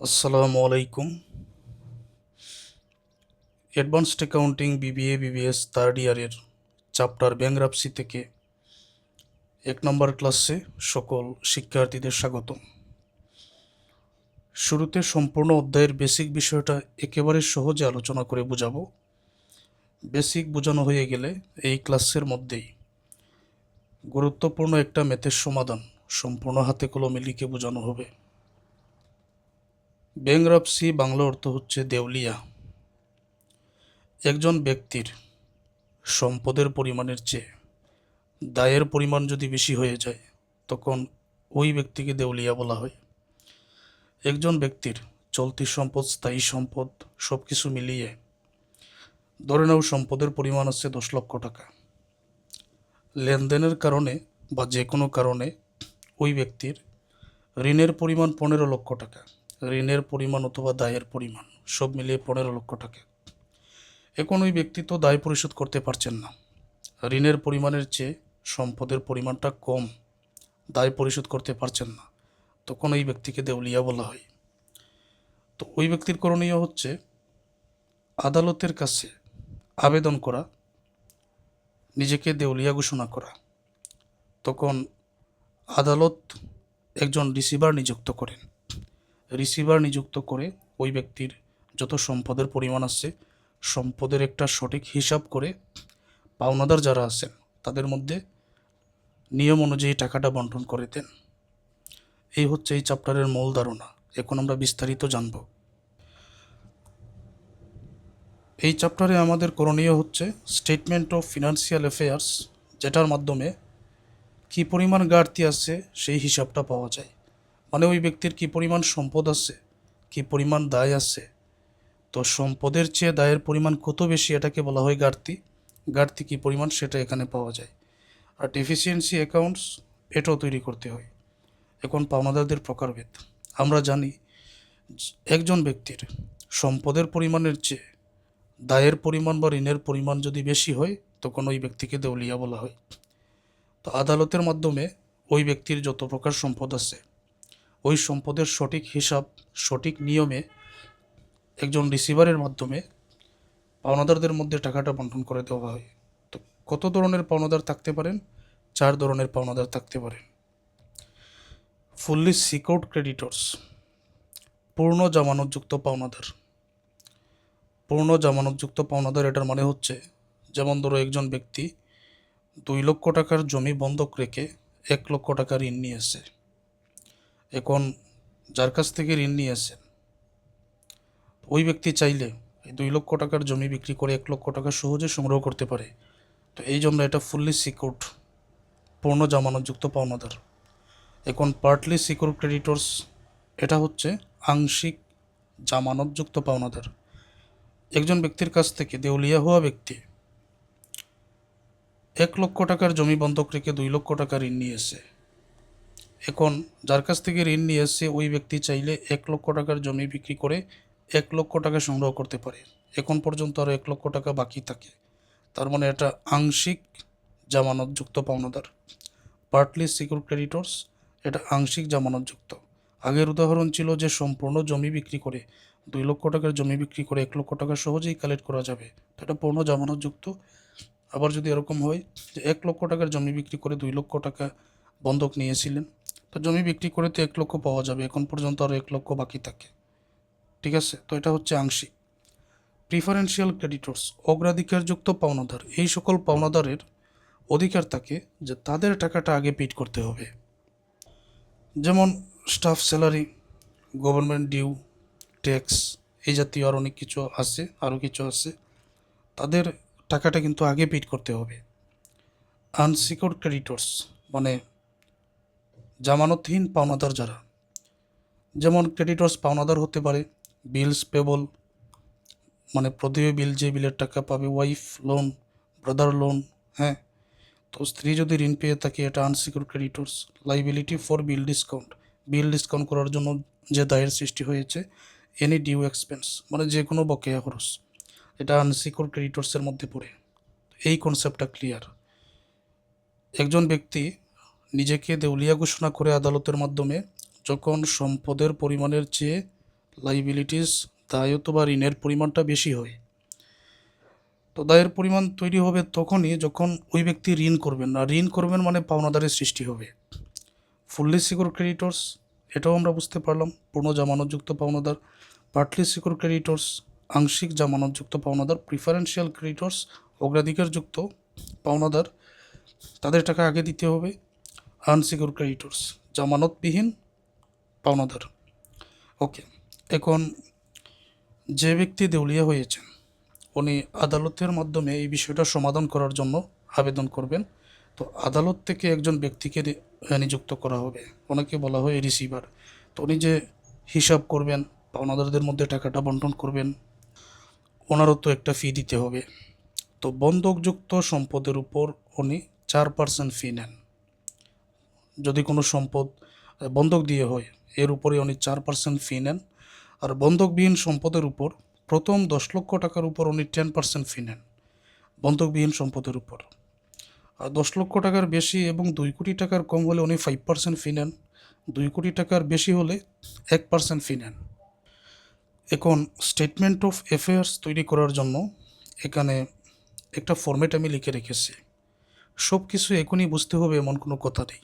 আসসালামু আলাইকুম। Advanced accounting BBA BBS third ইয়ারের চ্যাপ্টার ব্যাংকরাপসি থেকে 1 নম্বর ক্লাসে সকল শিক্ষার্থীদের স্বাগতম। শুরুতে সম্পূর্ণ অধ্যায়ের বেসিক বিষয়টা একেবারে সহজে আলোচনা করে বোঝাবো। বেসিক বোঝানো হয়ে গেলে এই ক্লাসের মধ্যেই গুরুত্বপূর্ণ একটা ম্যাথের সমাধান সম্পূর্ণ হাতে কলমে লিখে বোঝানো হবে। ব্যাংকরাপসি বাংলা অর্থ হচ্ছে দেউলিয়া। একজন ব্যক্তির সম্পদের পরিমাণের চেয়ে দায়ের পরিমাণ যদি বেশি হয়ে যায় তখন ওই ব্যক্তিকে দেউলিয়া বলা হয়। একজন ব্যক্তির চলতি সম্পদ, স্থায়ী সম্পদ সব কিছু মিলিয়ে ধরে নাও সম্পদের পরিমাণ আছে 10 লক্ষ টাকা। লেনদেনের কারণে বা যে কোনো কারণে ওই ব্যক্তির ঋণের পরিমাণ 15 লক্ষ টাকা। ঋণের পরিমাণ অথবা দায়ের পরিমাণ সব মিলিয়ে 15 লক্ষ টাকা। এখন ওই ব্যক্তি তো দায় পরিশোধ করতে পারছেন না। ঋণের পরিমাণের চেয়ে সম্পদের পরিমাণটা কম, দায় পরিশোধ করতে পারছেন না, তখন ওই ব্যক্তিকে দেউলিয়া বলা হয়। তো ওই ব্যক্তির করণীয় হচ্ছে আদালতের কাছে আবেদন করা, নিজেকে দেউলিয়া ঘোষণা করা। তখন আদালত একজন রিসিভার নিযুক্ত করেন। রিসিভার নিযুক্ত করে ওই ব্যক্তির যত সম্পদের পরিমাণ আছে সম্পদের একটা সঠিক হিসাব করে পাওনাদার যারা আছেন তাদের মধ্যে নিয়ম অনুযায়ী টাকাটা বন্টন করে দেন। এই হচ্ছে এই চ্যাপ্টারের মূল ধারণা। এখন আমরা বিস্তারিত জানব। এই চ্যাপ্টারে আমাদের করণীয় হচ্ছে স্টেটমেন্ট অফ ফিনান্সিয়াল অ্যাফেয়ার্স, যেটার মাধ্যমে কী পরিমাণ ঘাটতি আছে সেই হিসাবটা পাওয়া যায়। মানে ওই ব্যক্তির কী পরিমাণ সম্পদ আছে, কী পরিমাণ দায় আছে। তো সম্পদের চেয়ে দায়ের পরিমাণ কত বেশি এটাকে বলা হয় ঘাটতি। ঘাটতি কী পরিমাণ সেটা এখানে পাওয়া যায়। আর ডেফিসিয়েন্সি অ্যাকাউন্টস এটাও তৈরি করতে হয়। এখন পাওনাদারদের প্রকারভেদ আমরা জানি। একজন ব্যক্তির সম্পদের পরিমাণের চেয়ে দায়ের পরিমাণ বা ঋণের পরিমাণ যদি বেশি হয় তখন ওই ব্যক্তিকে দেউলিয়া বলা হয়। তো আদালতের মাধ্যমে ওই ব্যক্তির যত প্রকার সম্পদ আছে ওই সম্পদের সঠিক হিসাব সঠিক নিয়মে একজন রিসিভারের মাধ্যমে পাওনাদারদের মধ্যে টাকাটা বন্টন করে দেওয়া হয়। তো কত ধরনের পাওনাদার থাকতে পারেন? 4 ধরনের পাওনাদার থাকতে পারেন। ফুললি সিকিউরড ক্রেডিটর্স, পূর্ণ জামানতযুক্ত পাওনাদার। পূর্ণ জামানতযুক্ত পাওনাদার এটার মানে হচ্ছে, যেমন ধরো একজন ব্যক্তি 2 লক্ষ টাকার জমি বন্ধক রেখে 1 লক্ষ টাকা ঋণ নিয়েছে। এখন যার কাছ থেকে ঋণ নিয়েছে ওই ব্যক্তি চাইলে এই 2 লক্ষ টাকার জমি বিক্রি করে 1 লক্ষ টাকা সহজে সংগ্রহ করতে পারে। তো এই জন্য এটা ফুললি সিকিউরড, পূর্ণ জামানতযুক্ত পাওনাদার। এখন পার্টলি সিকিউর ক্রেডিটর্স, এটা হচ্ছে আংশিক জামানতযুক্ত পাওনাদার। একজন ব্যক্তির কাছ থেকে দেউলিয়া হওয়া ব্যক্তি 1 লক্ষ টাকার জমি বন্ধক রেখে 2 লক্ষ টাকা ঋণ নিয়েছে। এখন যার কাছ থেকে ঋণ নিয়েছে ওই ব্যক্তি চাইলে 1 লক্ষ টাকার জমি বিক্রি করে 1 লক্ষ টাকা সংগ্রহ করতে পারে। এখন পর্যন্ত আরও 1 লক্ষ টাকা বাকি থাকে। তার মানে এটা আংশিক জামানতযুক্ত পাওনাদার। পার্টলি সিকিউর ক্রেডিটর্স, এটা আংশিক জামানতযুক্ত। আগের উদাহরণ ছিল যে সম্পূর্ণ জমি বিক্রি করে 2 লক্ষ টাকার জমি বিক্রি করে 1 লক্ষ টাকা সহজেই কালেক্ট করা যাবে, তো এটা পূর্ণ জামানতযুক্ত। আবার যদি এরকম হয় যে 1 লক্ষ টাকার জমি বিক্রি করে 2 লক্ষ টাকা বন্ধক নিয়েছিলেন, তো জমি বিক্রি করে তো 1 লক্ষ পাওয়া যাবে, এখন পর্যন্ত আরও 1 লক্ষ বাকি থাকে। ঠিক আছে, তো এটা হচ্ছে আংশিক। প্রিফারেন্সিয়াল ক্রেডিটর্স, অগ্রাধিকারযুক্ত পাওনাদার। এই সকল পাওনাদারের অধিকার থাকে যে তাদের টাকাটা আগে পেড করতে হবে। যেমন staff salary, government due, tax, এই জাতীয় আর অনেক কিছু আছে, আরও কিছু আছে। তাদের টাকাটা কিন্তু আগে পেড করতে হবে। আনসিকিউরড ক্রেডিটর্স মানে জামানতহীন পাওনাদার যারা, যেমন ক্রেডিটর্স পাওনাদার হতে পারে বিলস পেবল, মানে প্রদেয় বিল, যে বিলের টাকা পাবে, ওয়াইফ লোন, ব্রাদার লোন। হ্যাঁ, তো স্ত্রী যদি ঋণ পেয়ে থাকে এটা unsecure creditors. Liability for bill discount, bill discount করার জন্য যে দায়ের সৃষ্টি হয়েছে। এনি ডিউ এক্সপেন্স মানে যে কোনো বকেয়া খরচ, এটা আনসিকিউর ক্রেডিটর্সের মধ্যে পড়ে। এই কনসেপ্টটা ক্লিয়ার। একজন ব্যক্তি নিজেকে দেউলিয়া ঘোষণা করে আদালতের মাধ্যমে যখন সম্পদের পরিমাণের চেয়ে লাইবিলিটিস দায় অথবা ঋণের পরিমাণটা বেশি হয়। তো দায়ের পরিমাণ তৈরি হবে তখনই যখন ওই ব্যক্তি ঋণ করবেন না, ঋণ করবেন মানে পাওনাদারের সৃষ্টি হবে। ফুললি সিকিউর ক্রেডিটর্স, এটাও আমরা বুঝতে পারলাম, পূর্ণ জামানতযুক্ত পাওনাদার। পার্টলি সিকিউর ক্রেডিটর্স, আংশিক জামানতযুক্ত পাওনাদার। প্রিফারেন্সিয়াল ক্রেডিটর্স, অগ্রাধিকারযুক্ত পাওনাদার, তাদের টাকা আগে দিতে হবে। আনসিকিউর ক্রেডিটর্স, জামানতবিহীন পাওনাদার। ওকে, এখন যে ব্যক্তি দেউলিয়া হয়েছেন উনি আদালতের মাধ্যমে এই বিষয়টা সমাধান করার জন্য আবেদন করবেন। তো আদালত থেকে একজন ব্যক্তিকে নিযুক্ত করা হবে, ওনাকে বলা হয় রিসিভার। তো উনি যে হিসাব করবেন, পাওনাদারদের মধ্যে টাকাটা বন্টন করবেন, ওনারও তো একটা ফি দিতে হবে। তো বন্ধকযুক্ত সম্পদের উপর উনি 4% ফি নেন। যদি কোনো সম্পদ বন্ধক দিয়ে হয় এর উপরে উনি 4% ফি নেন। আর বন্ধকবিহীন সম্পদের উপর প্রথম 10 লক্ষ টাকার উপর উনি 10% ফি নেন, বন্ধকবিহীন সম্পদের উপর। আর 10 লক্ষ টাকার বেশি এবং 2 কোটি টাকার কম হলে উনি 5% ফি নেন। 2 কোটি টাকার বেশি হলে 1% ফি নেন। এখন স্টেটমেন্ট অফ অ্যাফেয়ার্স তৈরি করার জন্য এখানে একটা ফরম্যাট আমি লিখে রেখেছি। সব কিছু এখনই বুঝতে হবে এমন কোনো কথা নেই।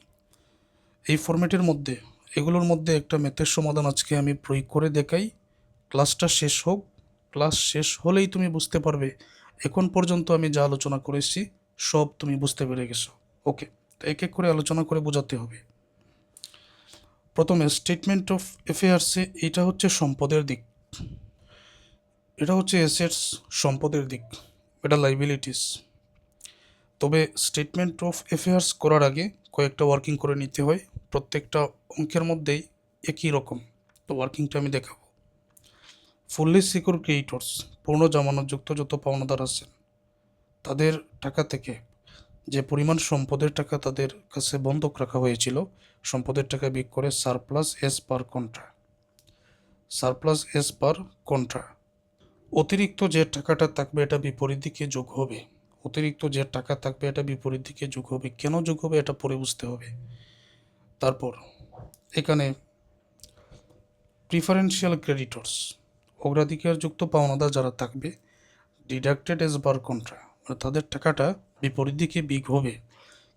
এই ফরম্যাটের মধ্যে এগুলোর মধ্যে একটা ম্যাথের সমাধান আজকে আমি প্রয়োগ করে দেখাই। ক্লাসটা শেষ হোক, ক্লাস শেষ হলেই তুমি বুঝতে পারবে এখন পর্যন্ত আমি যা আলোচনা করেছি সব তুমি বুঝতে পেরে গেছো। ওকে, তো এক এক করে আলোচনা করে বোঝাতে হবে। প্রথমে স্টেটমেন্ট অফ অ্যাফেয়ার্সে এটা হচ্ছে সম্পদের দিক, এটা হচ্ছে অ্যাসেটস সম্পদের দিক, এটা লাইবিলিটিস। তবে স্টেটমেন্ট অফ অ্যাফেয়ার্স করার আগে কয়েকটা ওয়ার্কিং করে নিতে হয়, প্রত্যেকটা অঙ্কের মধ্যেই একই রকম। তো ওয়ার্কিংটা আমি দেখাবো। ফুললি সিকিউর ক্রেডিটর্স, পূর্ণ জামানতযুক্ত যত পাওনাদার আছেন তাদের টাকা থেকে যে পরিমাণ সম্পদের টাকা তাদের কাছে বন্ধক রাখা হয়েছিল, সম্পদের টাকা বিক করে সারপ্লাস এস পার কন্ট্রা, সারপ্লাস এস পার কন্ট্রা। অতিরিক্ত যে টাকাটা থাকবে এটা বিপরীত দিকে যোগ হবে, অতিরিক্ত যে টাকা থাকবে এটা বিপরীত দিকে যোগ হবে। কেন যোগ হবে এটা পরে বুঝতে হবে। তারপর এখানে প্রিফারেন্সিয়াল ক্রেডিটর্স, অগ্রাধিকারযুক্ত পাওনাদার যারা থাকবে, ডিডাক্টেড এস বার কন্ট্রা, মানে তাদের টাকাটা বিপরীত দিকে বিগ হবে।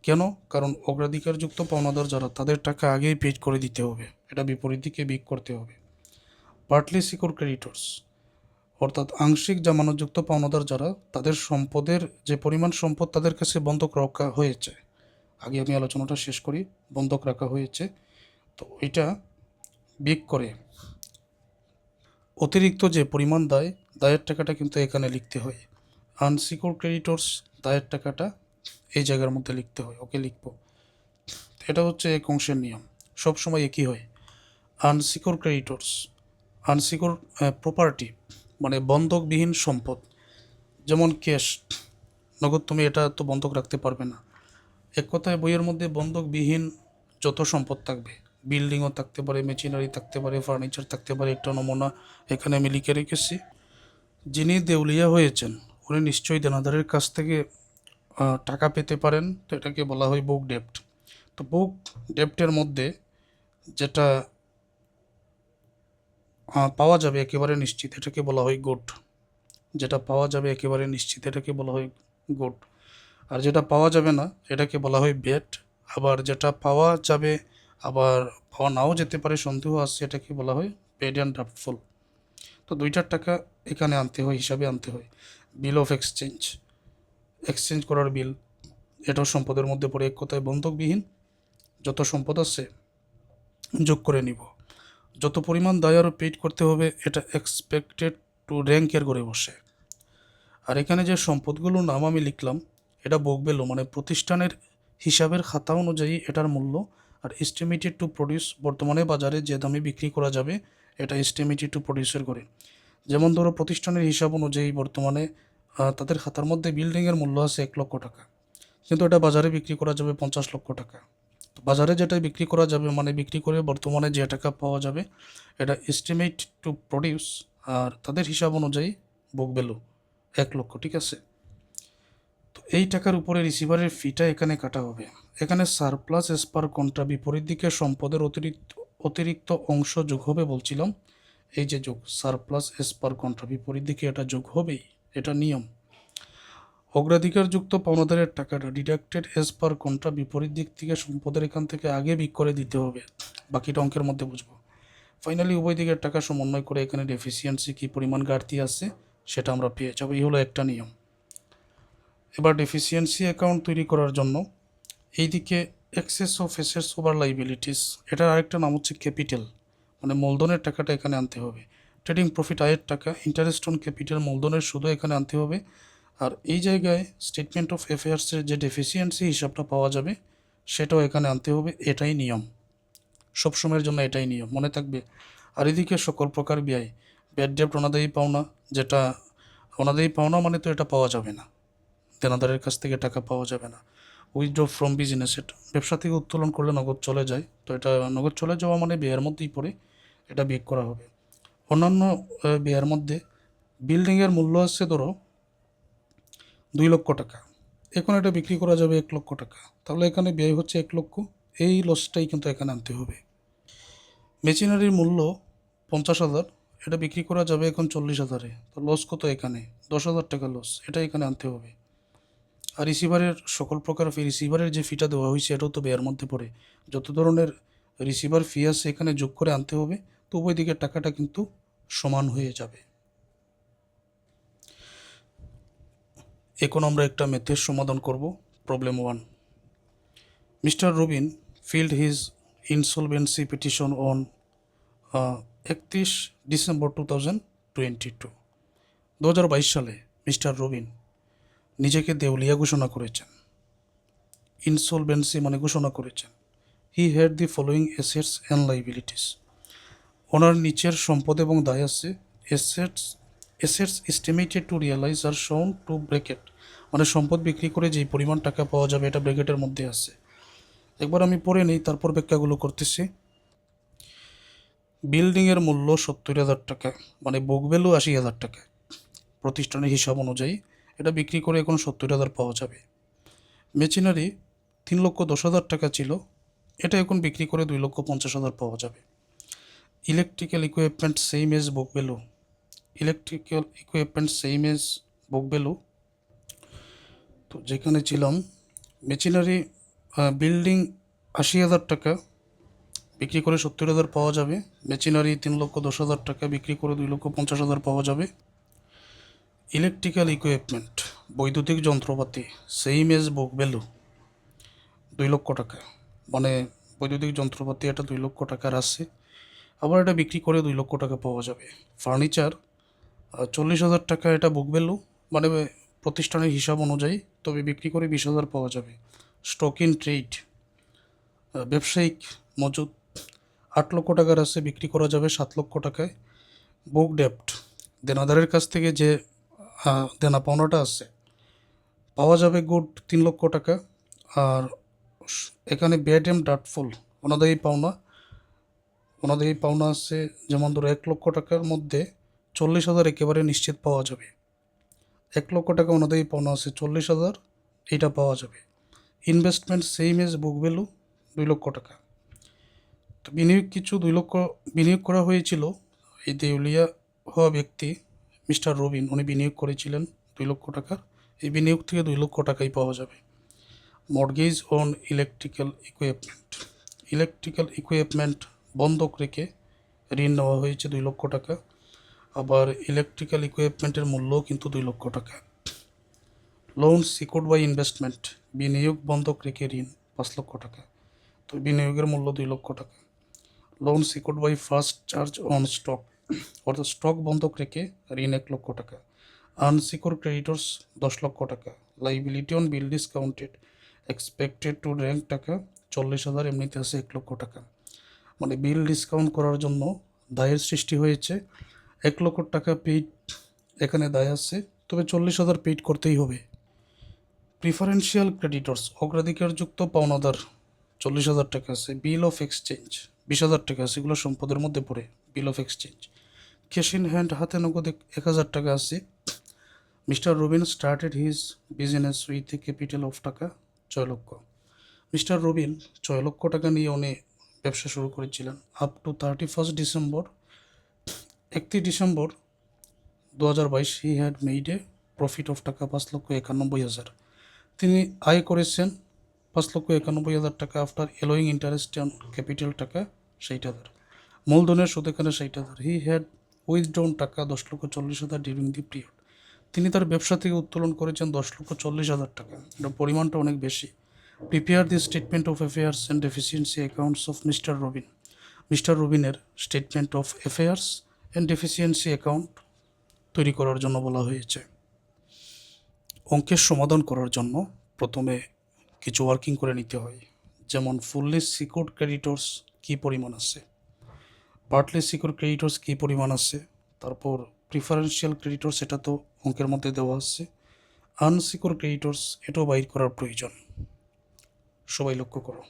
কেন? কারণ অগ্রাধিকারযুক্ত পাওনাদার যারা তাদের টাকা আগেই পেড করে দিতে হবে, এটা বিপরীত দিকে বিগ করতে হবে। পার্টলি সিকিউর ক্রেডিটর্স, অর্থাৎ আংশিক জামানতযুক্ত পাওনাদার যারা তাদের সম্পদের যে পরিমাণ সম্পদ তাদের কাছে বন্ধক রাখা হয়েছে, আগে আমি আলোচনাটা শেষ করি, বন্ধক রাখা হয়েছে, তো ওইটা বিগ করে অতিরিক্ত যে পরিমাণ দায়, দায়ের টাকাটা কিন্তু এখানে লিখতে হয়। আনসিকিউর ক্রেডিটর্স, দায়ের টাকাটা এই জায়গার মধ্যে লিখতে হয়। ওকে, লিখবো। এটা হচ্ছে এক অংশের নিয়ম, সবসময় একই হয়। আনসিকিউর ক্রেডিটর্স, আনসিকিউর প্রপার্টি মানে বন্ধকবিহীন সম্পদ, যেমন ক্যাশ, নগদ, তুমি এটা তো বন্ধক রাখতে পারবে না। এক কথায় বইয়ের মধ্যে বন্ধকবিহীন যত সম্পদ থাকবে, বিল্ডিংও থাকতে পারে, মেশিনারি থাকতে পারে, ফার্নিচার থাকতে পারে, একটা নমুনা এখানে আমি লিখে রেখেছি। যিনি দেউলিয়া হয়েছেন উনি নিশ্চয়ই দেনাদারের কাছ থেকে টাকা পেতে পারেন, তো এটাকে বলা হয় বুক ডেপ্ট। তো বুক ডেপ্টের মধ্যে যেটা পাওয়া যাবে একেবারে নিশ্চিত এটাকে বলা হয় গুড, যেটা পাওয়া যাবে একেবারে নিশ্চিত এটাকে বলা হয় গুড। আর যেটা পাওয়া যাবে না এটাকে বলা হয় ব্যাড। আবার যেটা পাওয়া যাবে আবার পাওয়া নাও যেতে পারে, সন্দেহ আছে, এটাকে বলা হয় পেড অ্যান্ড ড্রাফটফুল। তো দুইটার টাকা এখানে আনতে হয়, হিসাবে আনতে হয়। বিল অফ এক্সচেঞ্জ, এক্সচেঞ্জ করার বিল, এটাও সম্পদের মধ্যে পড়ে। এক কথায় বন্ধকবিহীন যত সম্পদ আছে যোগ করে নিব, যত পরিমাণ দায় আরও পেইড করতে হবে এটা এক্সপেক্টেড টু র্যাঙ্কের করে বসে। আর এখানে যে সম্পদগুলোর নাম আমি লিখলাম এটা বুক ভ্যালু মানে প্রতিষ্ঠানের হিসাবের খাতা অনুযায়ী এটার মূল্য। আর এস্টিমেটেড টু প্রডিউস, বর্তমানে বাজারে যে দামে বিক্রি করা যাবে এটা এস্টিমেটেড টু প্রডিউসের করে। যেমন ধরো প্রতিষ্ঠানের হিসাব অনুযায়ী বর্তমানে তাদের খাতার মধ্যে বিল্ডিংয়ের মূল্য আছে 1 লক্ষ টাকা, কিন্তু এটা বাজারে বিক্রি করা যাবে 50 লক্ষ টাকা। তো বাজারে যেটা বিক্রি করা যাবে মানে বিক্রি করে বর্তমানে যে টাকা পাওয়া যাবে এটা এস্টিমেট টু প্রডিউস, আর তাদের হিসাব অনুযায়ী বুক ভ্যালু 1 লক্ষ, ঠিক আছে। তো এই টাকার উপরে রিসিভারের ফিটা এখানে কাটা হবে। এখানে সারপ্লাস এস পার কন্ট্রা, বিপরীত দিকে সম্পদের অতিরিক্ত অংশ যোগ হবে বলছিলাম, এই যে যোগ সারপ্লাস এস পার কন্ট্রা বিপরীত দিকে এটা যোগ হবেই, এটা নিয়ম। অগ্রাধিকারযুক্ত পাওনাদারের টাকাটা ডিডাক্টেড এস পার কন্ট্রা বিপরীত দিক থেকে সম্পদের এখান থেকে আগে বিক করে দিতে হবে, বাকিটা অঙ্কের মধ্যে বুঝবো। ফাইনালি উভয় দিকের টাকা সমন্বয় করে এখানে ডেফিসিয়েন্সি কী পরিমাণ ঘাটতি আছে সেটা আমরা পেয়ে যাবো। এই হলো একটা নিয়ম। এবার ডেফিসিয়েন্সি অ্যাকাউন্ট তৈরি করার জন্য এইদিকে access of assets over liabilities, এটার আরেকটা নাম হচ্ছে ক্যাপিটাল, মানে মূলধনের টাকাটা এখানে আনতে হবে। ট্রেডিং প্রফিট আয়ের টাকা, ইন্টারেস্ট অন ক্যাপিটাল মূলধনের সুদও এখানে আনতে হবে। আর এই জায়গায় স্টেটমেন্ট অফ অ্যাফেয়ার্সের যে ডেফিসিয়েন্সি হিসাবটা পাওয়া যাবে সেটাও এখানে আনতে হবে। এটাই নিয়ম, সবসময়ের জন্য এটাই নিয়ম, মনে থাকবে। আর এদিকে সকল প্রকার ব্যয়, ব্যাড ডেপ্ট অনাদায়ী পাওনা, যেটা অনাদায়ী পাওনা মানে তো এটা পাওয়া যাবে না, দেনাদারের কাছ থেকে টাকা পাওয়া যাবে না। উইথড্র ফ্রম বিজনেস, এটা ব্যবসা থেকে উত্তোলন করলে নগদ চলে যায়, তো এটা নগদ চলে যাওয়া মানে ব্যয়ের মধ্যেই পড়ে, এটা বিয়োগ করা হবে। অন্যান্য ব্যয়ের মধ্যে বিল্ডিংয়ের মূল্য আছে ধরো 2 লক্ষ টাকা, এখন এটা বিক্রি করা যাবে 1 লক্ষ টাকা, তাহলে এখানে ব্যয় হচ্ছে 1 লক্ষ, এই লসটাই কিন্তু এখানে আনতে হবে। মেশিনারির মূল্য 50,000, এটা বিক্রি করা যাবে এখন 40,000-এ, তো লস কত এখানে? 10,000 টাকা লস, এটা এখানে আনতে হবে। আর রিসিভারের সকল প্রকার ফি, রিসিভারের যে ফিটা দেওয়া হয়েছে এটাও তো ব্যয়ের মধ্যে পড়ে, যত ধরনের রিসিভার ফি আছে এখানে যোগ করে আনতে হবে, তো উভয় দিকের টাকাটা কিন্তু সমান হয়ে যাবে। এখন আমরা একটা ম্যাথের সমাধান করব। Problem 1, mister Rubin field his insolvency petition on 31 December 2022। 2022 সালে মিস্টার রুবিন নিজেকে দেউলিয়া ঘোষণা করেছেন। ইনসলভেন্সি মানে ঘোষণা করেছেন। He had the following assets and liabilities, ওনার নিচের সম্পদ এবং দায় আছে। অ্যাসেটস এস্টিমেটেড টু রিয়েলাইজ আর শোন টু ব্র্যাকেট, মানে সম্পদ বিক্রি করে যেই পরিমাণ টাকা পাওয়া যাবে এটা ব্র্যাকেটের মধ্যে আছে। একবার আমি পড়ে নিই, তারপর ব্যাখ্যাগুলো করতেছি। বিল্ডিংয়ের মূল্য 70,000 টাকা, মানে বুক ভ্যালু 80,000 টাকা, প্রতিষ্ঠানের হিসাব অনুযায়ী এটা বিক্রি করে এখন 70,000 পাওয়া যাবে। মেশিনারি 3,10,000 টাকা ছিল, এটা এখন বিক্রি করে 2,50,000 পাওয়া যাবে। Electrical equipment same as book value, electrical equipment same as book value, তো যেখানে ছিলাম মেশিনারি বিল্ডিং 80,000 টাকা বিক্রি করে 70,000 পাওয়া যাবে। মেশিনারি 3,10,000 টাকা বিক্রি করে 2,50,000 পাওয়া যাবে। ইলেকট্রিক্যাল ইকুইপমেন্ট বৈদ্যুতিক যন্ত্রপাতি সেম এজ বুক ভ্যালু 2 লক্ষ টাকা, মানে বৈদ্যুতিক যন্ত্রপাতি এটা 2 লক্ষ টাকার আছে, আবার এটা বিক্রি করে 2 লক্ষ টাকা পাওয়া যাবে। ফার্নিচার 40,000 টাকা, এটা বুক ভ্যালু মানে প্রতিষ্ঠানের হিসাব অনুযায়ী, তবে বিক্রি করে 20,000 পাওয়া যাবে। স্টক ইন ট্রেড ব্যবসায়িক মজুদ 8 লক্ষ টাকার আছে, বিক্রি করা যাবে 7 লক্ষ টাকায়। বুক ডেপ্ট দেনাদারের কাছ থেকে যে দেনা পাওনাটা আছে পাওয়া যাবে গুড 3 লক্ষ টাকা। আর এখানে ব্যাড এম ডাটফুল ওনাদেরই পাওনা আছে, যেমন ধরো 1 লক্ষ টাকার মধ্যে 40,000 একেবারে নিশ্চিত পাওয়া যাবে। 1 লক্ষ টাকা ওনাদেরই পাওনা আছে, 40,000 এইটা পাওয়া যাবে। Investment same as book value 2 লক্ষ টাকা, তো বিনিয়োগ কিছু 2 লক্ষ বিনিয়োগ করা হয়েছিল। এই দেউলিয়া হওয়া ব্যক্তি মিস্টার রবিন উনি বিনিয়োগ করেছিলেন 2 লক্ষ টাকার, এই বিনিয়োগ থেকে 2 লক্ষ টাকাই পাওয়া যাবে। মর্গেজ অন ইলেকট্রিক্যাল ইকুইপমেন্ট বন্ধক রেখে ঋণ নেওয়া হয়েছে 2 লক্ষ টাকা, আবার ইলেকট্রিক্যাল ইকুইপমেন্টের মূল্যও কিন্তু 2 লক্ষ টাকা। লোন সিকিউরড বাই ইনভেস্টমেন্ট বিনিয়োগ বন্ধক রেখে ঋণ 5 লক্ষ টাকা, তো বিনিয়োগের মূল্য 2 লক্ষ টাকা। Loan secured by first charge on stock, অর্থাৎ স্টক বন্ধক রেখে ঋণ 1 লক্ষ টাকা। আনসিকিউর ক্রেডিটর্স 10 লক্ষ টাকা। Liability on bill discounted expected to rank টাকা 40,000, এমনিতে আছে 1 লক্ষ টাকা, মানে বিল ডিসকাউন্ট করার জন্য দায়ের সৃষ্টি হয়েছে। 1 লক্ষ টাকা পেইড এখানে দায় আছে, তবে 40,000 পেইড করতেই হবে। প্রিফারেন্সিয়াল ক্রেডিটর্স অগ্রাধিকারযুক্ত পাওনাদার 40,000 টাকা আছে। বিল অফ এক্সচেঞ্জ 20,000 টাকা আছে, এগুলো সম্পদের মধ্যে পড়ে বিল of exchange. Cash in hand হাতে নগদ 1,000 টাকা আছে। Mister Rubin started his business with a capital of টাকা 6 লক্ষ। মিস্টার রুবিন 6 লক্ষ টাকা নিয়ে উনি ব্যবসা শুরু করেছিলেন। Up to 31 December 31 December 2022 he had made a profit of টাকা 5,91,000। তিনি আয় করেছেন 5,91,000 টাকা আফটার এলোয়িং ইন্টারেস্ট অন ক্যাপিটাল টাকা 60,000। মূলধনের সুদ এখানে 60,000। হি হ্যাড উইথড্রন টাকা 10,40,000 ডিউরিং দি পিরিয়ড। তিনি তার ব্যবসা থেকে উত্তোলন করেছেন 10,40,000 টাকা। এটা পরিমাণটা অনেক বেশি। Prepare the statement of affairs and deficiency accounts of mister Robin. Mister রবিনের statement of affairs and deficiency account তৈরি করার জন্য বলা হয়েছে। অঙ্কের সমাধান করার জন্য প্রথমে কিছু ওয়ার্কিং করে নিতে হয়, যেমন ফুললি সিকিউরড ক্রেডিটর্স কী পরিমাণ আছে, পার্টলি সিকিউর ক্রেডিটর্স কী পরিমাণ আছে, তারপর প্রিফারেন্সিয়াল ক্রেডিটর্স এটা তো অঙ্কের মধ্যে দেওয়া আছে, আনসিকিউর ক্রেডিটর্স এটাও বাইর করার প্রয়োজন। সবাই লক্ষ্য করো,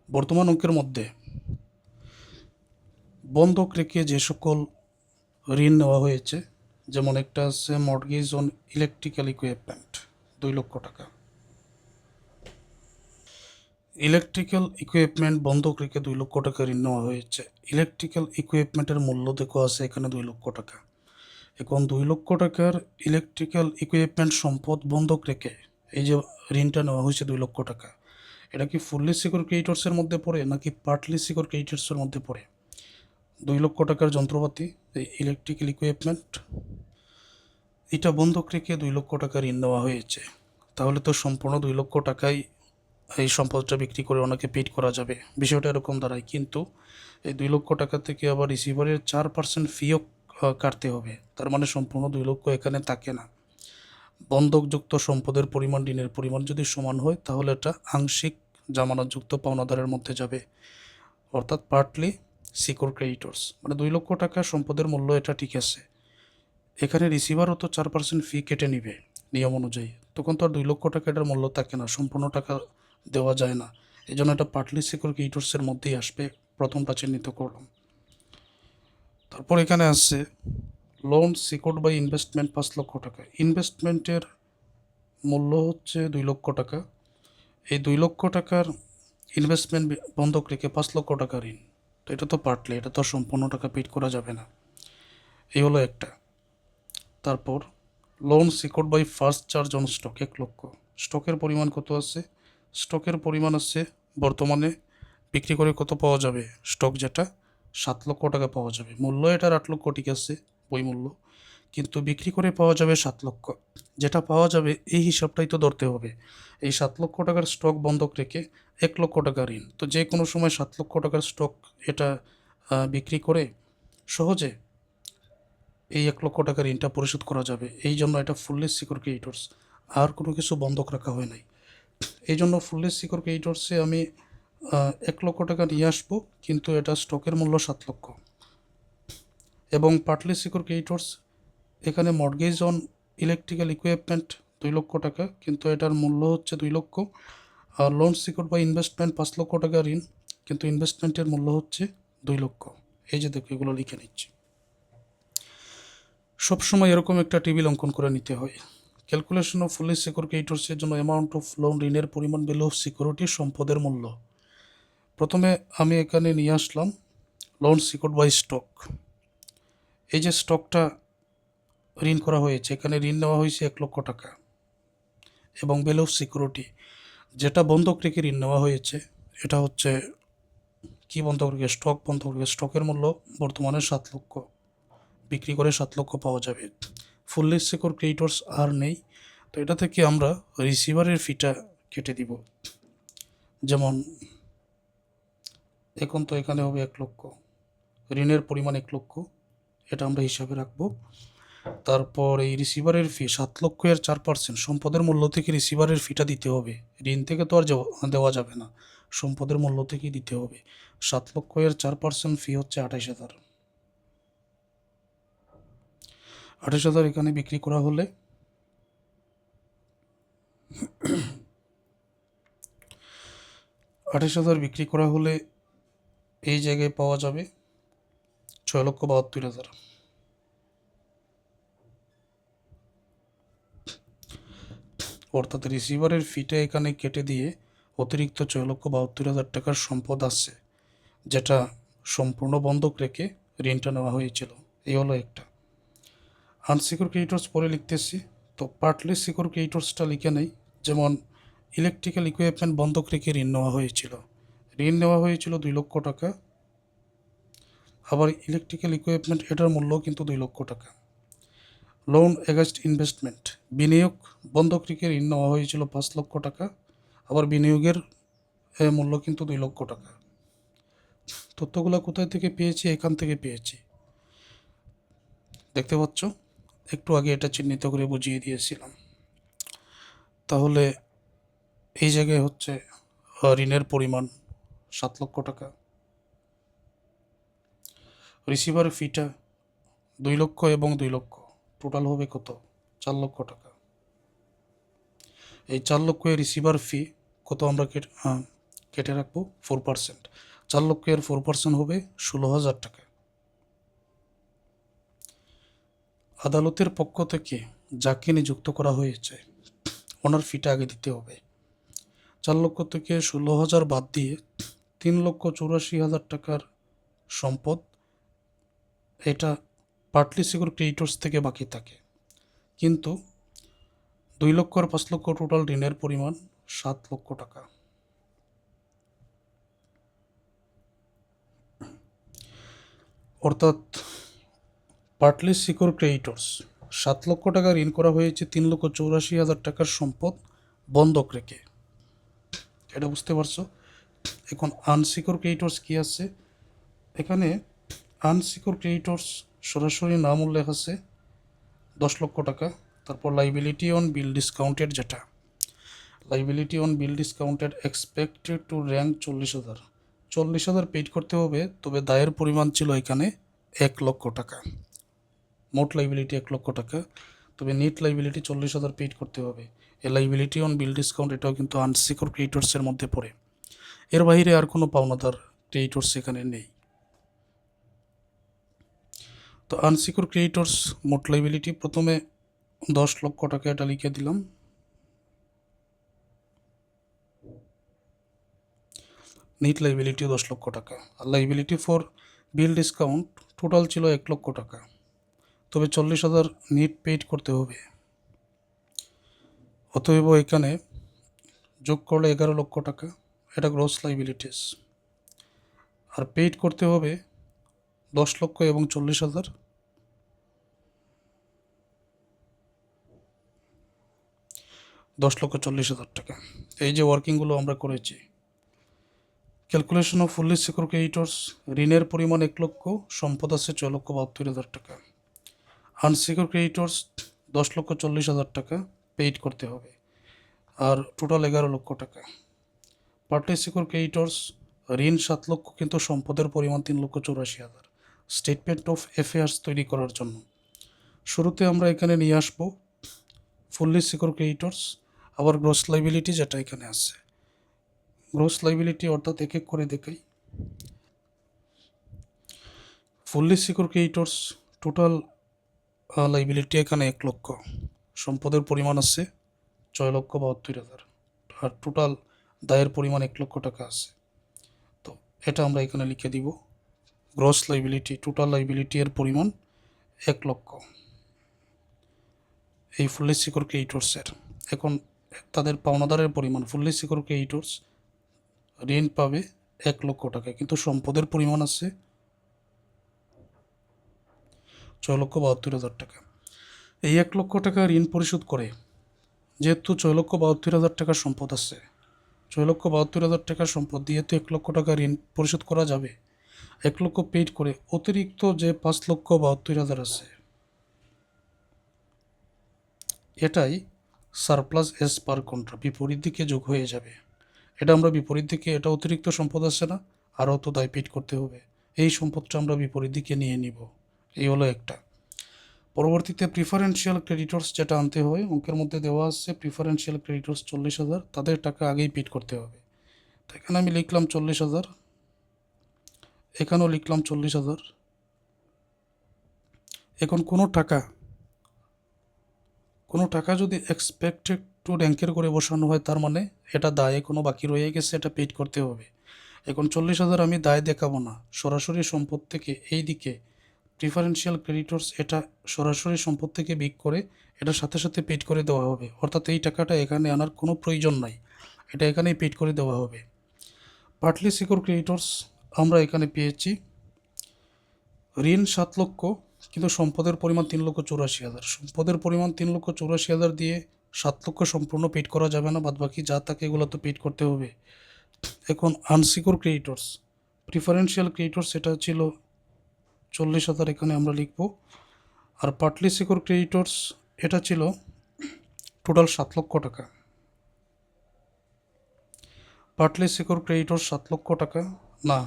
বর্তমান অঙ্কের মধ্যে বন্ধক রেখে যে সকল ঋণ নেওয়া হয়েছে, যেমন একটা আছে মর্টগেজ অন ইলেকট্রিক্যাল ইকুইপমেন্ট 2 লক্ষ টাকা। ইলেকট্রিক্যাল ইকুইপমেন্ট বন্ধক রেখে 2 লক্ষ টাকা ঋণ নেওয়া হয়েছে। ইলেকট্রিক্যাল ইকুইপমেন্টের মূল্য দেখো আছে এখানে 2 লক্ষ টাকা। এখন 2 লক্ষ টাকার ইলেকট্রিক্যাল ইকুইপমেন্ট সম্পদ বন্ধক রেখে এই যে ঋণটা নেওয়া হয়েছে 2 লক্ষ টাকা, এটা কি ফুললি সিকিউর ক্রেডিটর্সের মধ্যে পড়ে নাকি পার্টলি সিকিউর ক্রেডিটর্সের মধ্যে পড়ে? 2 লক্ষ টাকার যন্ত্রপাতি, এই ইলেকট্রিক্যাল ইকুইপমেন্ট, এটা বন্ধক রেখে 2 লক্ষ টাকা ঋণ নেওয়া হয়েছে। তাহলে তো সম্পূর্ণ 2 লক্ষ টাকাই এই সম্পদটা বিক্রি করে ওনাকে পেড করা যাবে, বিষয়টা এরকম দাঁড়ায়। কিন্তু এই 2 লক্ষ টাকা থেকে আবার রিসিভারের 4% ফিও কাটতে হবে, তার মানে সম্পূর্ণ 2 লক্ষ এখানে থাকে না। বন্ধকযুক্ত সম্পদের পরিমাণ ঋণের পরিমাণ যদি সমান হয় তাহলে এটা আংশিক জামানতযুক্ত পাওনাদারের মধ্যে যাবে, অর্থাৎ পার্টলি সিকিউর ক্রেডিটর্স। মানে 2 লক্ষ টাকা সম্পদের মূল্য এটা ঠিক আছে, এখানে রিসিভারও তো 4% ফি কেটে নিবে নিয়ম অনুযায়ী, তখন তো আর 2 লক্ষ টাকা এটার মূল্য থাকে না, সম্পূর্ণ টাকা দেওয়া যায় না। এই জন্য এটা পার্টলি সিকিউর ক্রেডিটর্সের মধ্যেই আসবে, প্রথমটা চিহ্নিত করলাম। তারপর এখানে আসছে লোন সিকিউরড বাই ইনভেস্টমেন্ট 5 লক্ষ টাকা। ইনভেস্টমেন্টের মূল্য হচ্ছে 2 লক্ষ টাকা। এই 2 লক্ষ টাকার ইনভেস্টমেন্ট বন্ধক রেখে 5 লক্ষ টাকা ঋণ, তো এটা তো পার্টলি, এটা তো সম্পূর্ণ টাকা পেড করা যাবে না। এই হলো একটা। তারপর loan secured by first charge on stock 1 লক্ষ। স্টকের পরিমাণ কত আছে? স্টকের পরিমাণ আছে বর্তমানে বিক্রি করে কত পাওয়া যাবে, স্টক যেটা 7 লক্ষ টাকা পাওয়া যাবে। মূল্য এটার 8 লক্ষ ঠিক আছে, বই মূল্য, কিন্তু বিক্রি করে পাওয়া যাবে 7 লক্ষ। যেটা পাওয়া যাবে এই হিসাবটাই তো ধরতে হবে। এই 7 লক্ষ টাকার স্টক বন্ধক রেখে 1 লক্ষ টাকা ঋণ, তো যে কোনো সময় 7 লক্ষ টাকার স্টক এটা বিক্রি করে সহজে এই 1 লক্ষ টাকার ঋণটা পরিশোধ করা যাবে। এই জন্য এটা ফুললি সিকিউর ক্রেডিটর্স, আর কোনো কিছু বন্ধক রাখা হয় নাই। এই জন্য ফুললি সিকিউর ক্রেডিটর্সে আমি 1 লক্ষ টাকা নিয়ে আসবো, কিন্তু এটা স্টকের মূল্য 7 লক্ষ। এবং পার্টলি সিকিউর ক্রেডিটর্স, এখানে মর্টগেজ অন ইলেকট্রিক্যাল ইকুইপমেন্ট 2 লক্ষ টাকা, কিন্তু এটার মূল্য হচ্ছে 2 লক্ষ। আর লোন সিকিউর বাই ইনভেস্টমেন্ট 5 লক্ষ টাকা ঋণ, কিন্তু ইনভেস্টমেন্টের মূল্য হচ্ছে 2 লক্ষ। এই যে দেখো এগুলো লিখে নিচ্ছি। সবসময় এরকম একটা টেবিল অঙ্কন করে নিতে হয়। ক্যালকুলেশন অফ ফুলি সিকিউর ক্রেডিটর্সের জন্য অ্যামাউন্ট অফ লোন, ঋণের পরিমাণ, ভ্যালু অফ সিকিউরিটি, সম্পদের মূল্য। প্রথমে আমি এখানে নিয়ে আসলাম লোন সিকিউরড বাই স্টক। এই যে স্টকটা ঋণ করা হয়েছে, এখানে ঋণ নেওয়া হয়েছে 1 লক্ষ টাকা, এবং ভ্যালু অফ সিকিউরিটি যেটা বন্ধক রেখে ঋণ নেওয়া হয়েছে, এটা হচ্ছে কি বন্ধক রেখে, স্টক বন্ধক রেখে, স্টকের মূল্য বর্তমানে 7 লক্ষ, বিক্রি করে 7 লক্ষ পাওয়া যাবে। ফুললি সিকিউর ক্রেডিটর্স আর নেই, তো এটা থেকে আমরা রিসিভারের ফিটা কেটে দিব। যেমন এখন তো এখানে হবে 1 লক্ষ, ঋণের পরিমাণ 1 লক্ষ, এটা আমরা হিসাবে রাখবো। তারপর এই রিসিভারের ফি 7 লক্ষ এর 4%, সম্পদের মূল্য থেকে রিসিভারের ফিটা দিতে হবে, ঋণ থেকে তো আর দেওয়া যাবে না, সম্পদের মূল্য থেকেই দিতে হবে। 7 লক্ষ এর 4% ফি হচ্ছে 28,000। 28,000 এখানে বিক্রি করা হলে 28,000 বিক্রি করা হলে এই জায়গায় পাওয়া যাবে 6,72,000। অর্থাৎ রিসিভারের ফিটা এখানে কেটে দিয়ে অতিরিক্ত 6,72,000 টাকার সম্পদ আছে, যেটা সম্পূর্ণ বন্ধক রেখে ঋণটা নেওয়া হয়েছিল। এই হলো একটা। আনসিকিউর ক্রেডিটর্স পরে লিখতেছি, তো পার্টলি সিকিউর ক্রেডিটর্সটা লিখে নেই। যেমন ইলেকট্রিক্যাল ইকুইপমেন্ট বন্ধক রেখে ঋণ নেওয়া হয়েছিল। ঋণ নেওয়া হয়েছিল 2 লক্ষ টাকা। আবার ইলেকট্রিক্যাল ইকুইপমেন্ট এটার মূল্য কিন্তু 2 লক্ষ টাকা। লোন এগেনস্ট ইনভেস্টমেন্ট, বিনিয়োগ বন্ধক রেখে ঋণ নেওয়া হয়েছিল 5 লক্ষ টাকা। আবার বিনিয়োগের মূল্য কিন্তু 2 লক্ষ টাকা। তথ্যগুলো কোথায় থেকে পেয়েছি? এখান থেকে পেয়েছি, দেখতে পাচ্ছ। একটু আগে এটা চিহ্নিত করে বুঝিয়ে দিয়েছিলাম। তাহলে এই জায়গায় হচ্ছে ঋণের পরিমাণ 7 লক্ষ টাকা। রিসিভার ফিটা 2 লক্ষ এবং 2 লক্ষ, টোটাল হবে কত? 4 লক্ষ টাকা। এই 4 লক্ষ রিসিভার ফি কত আমরা কেটে রাখবো? 4%। 4 লক্ষ 4% হবে 16,000 টাকা। আদালতের পক্ষ থেকে যাকে নিযুক্ত করা হয়েছে ওনার ফিটা আগে দিতে হবে। 4 লক্ষ থেকে 16,000 বাদ দিয়ে 3,84,000 টাকার সম্পদ, এটা পার্টলি সিকিউর ক্রেডিটর্স থেকে বাকি থাকে। কিন্তু 2 লক্ষ আর 5 লক্ষ টোটাল ঋণের পরিমাণ 7 লক্ষ টাকা। অর্থাৎ পার্টলি সিকিউর ক্রেডিটর্স 7 লক্ষ টাকা ঋণ করা হয়েছে 3,84,000 টাকার সম্পদ বন্ধক রেখে। এটা বুঝতে পারছো? এখন আনসিকিউর ক্রেডিটর্স কী আছে এখানে? আনসিকিউর ক্রেডিটর্স সরাসরি নাম উল্লেখ আছে 10 লক্ষ টাকা। তারপর লাইবিলিটি অন বিল ডিসকাউন্টেড, যেটা liability on bill discounted expected to rank 40,000। 40,000 paid করতে হবে, তবে দায়ের পরিমাণ ছিল এখানে 1 লক্ষ টাকা। মোট লাইবিলিটি 1 লক্ষ টাকা, তবে নেট লাইবিলিটি 40,000 পেইড করতে হবে। এই লাইবিলিটি অন বিল ডিসকাউন্ট এটাও কিন্তু আনসিকিউর ক্রেডিটর্সের মধ্যে পড়ে। এর বাইরে আর কোনো পাওনাদার ক্রেডিটর্স এখানে নেই। তো আনসিকিউর ক্রেডিটর্স মোট লাইবিলিটি প্রথমে 10 লক্ষ টাকা, এটা লিখে দিলাম। নেট লাইবিলিটি 10 লক্ষ টাকা। আর liability for bill discount total ছিল 1 লক্ষ টাকা, তবে 40,000 নেট পেইড করতে হবে। অতএব এখানে যোগ করলে 11 লক্ষ টাকা, এটা গ্রস লাইবিলিটিস। আর পেইড করতে হবে 10 লক্ষ এবং 40,000। দশ লক্ষ 40,000 টাকা। এই যে ওয়ার্কিংগুলো আমরা করেছি, calculation of fully secure creditors, ঋণের পরিমাণ 1 লক্ষ, সম্পদ আছে 6,72,000 টাকা। আনসিকিউর ক্রেডিটর্স 10,40,000 টাকা পেইড করতে হবে, আর টোটাল 11 লক্ষ টাকা। পার্টলি সিকিউর ক্রেডিটর্স ঋণ 7 লক্ষ, কিন্তু সম্পদের পরিমাণ 3,84,000। স্টেটমেন্ট অফ অ্যাফেয়ার্স তৈরি করার জন্য শুরুতে আমরা এখানে নিয়ে আসবো ফুললি সিকিউর ক্রেডিটর্স, আবার গ্রস লাইবিলিটি যেটা এখানে আছে। গ্রস লাইবিলিটি অর্থাৎ এক এক করে দেখাই। Fully secure creditors total liability এখানে 1 লক্ষ, সম্পদের পরিমাণ আছে 6,72,000, আর টোটাল দায়ের পরিমাণ 1 লক্ষ টাকা আছে। তো এটা আমরা এখানে লিখে দিব। গ্রস লাইবিলিটি, টোটাল লাইবিলিটি এর পরিমাণ 1 লক্ষ, এই ফুললি সিকিউর ক্রেডিটর্সের। এখন তাদের পাওনাদারের পরিমাণ, ফুললি সিকিউর ক্রেডিটর্স ঋণ পাবে 1 লক্ষ টাকা, কিন্তু সম্পদের পরিমাণ আছে 6,72,000 টাকা। এই 1 লক্ষ টাকা ঋণ পরিশোধ করে, যেহেতু 6,72,000 টাকার সম্পদ আছে, 6,72,000 টাকার সম্পদ দিয়ে তো 1 লক্ষ টাকা ঋণ পরিশোধ করা যাবে। 1 লক্ষ পেইড করে অতিরিক্ত যে 5,72,000 আছে, এটাই সারপ্লাস এস পার কন্ট্রা বিপরীত দিকে যোগ হয়ে যাবে। এটা আমরা বিপরীত দিকে, এটা অতিরিক্ত সম্পদ আছে না, আরও তো দায় পেইড করতে হবে, এই সম্পদটা আমরা বিপরীত দিকে নিয়ে নিব। এই হলো একটা। পরবর্তীতে প্রিফারেন্সিয়াল ক্রেডিটর্স যেটা আনতে হয়, অঙ্কের মধ্যে দেওয়া আছে প্রিফারেন্সিয়াল ক্রেডিটর্স 40,000, তাদের টাকা আগেই পেইড করতে হবে। তো এখানে আমি লিখলাম 40,000, এখানেও লিখলাম 40,000। এখন কোনো টাকা যদি এক্সপেক্টেড টু র্যাঙ্কের করে বসানো হয়, তার মানে এটা দায়ে কোনো বাকি রয়ে গেছে, এটা পেইড করতে হবে। এখন 40,000 আমি দায় দেখাবো না, সরাসরি সম্পদ থেকে এই দিকে প্রিফারেন্সিয়াল ক্রেডিটর্স এটা সরাসরি সম্পদ থেকে বিক করে এটা সাথে সাথে পেড করে দেওয়া হবে, অর্থাৎ এই টাকাটা এখানে আনার কোনো প্রয়োজন নাই, এটা এখানেই পেড করে দেওয়া হবে। পার্টলি সিকিউর ক্রেডিটর্স আমরা এখানে পেয়েছি ঋণ 7 লক্ষ, কিন্তু সম্পদের পরিমাণ 3,84,000। সম্পদের পরিমাণ 3,84,000 দিয়ে 7 লক্ষ সম্পূর্ণ পেড করা যাবে না, বাদবাকি যা থাকে এগুলো তো পেড করতে হবে। এখন আনসিকিউর ক্রেডিটর্স, প্রিফারেন্সিয়াল ক্রেডিটর্স এটা ছিল 40,000, এখানে আমরা লিখব। আর পার্টলি সিকিউর ক্রেডিটর্স এটা ছিল টোটাল 7 লক্ষ টাকা। পার্টলি সিকিউর ক্রেডিটর্স 7 লক্ষ টাকা, না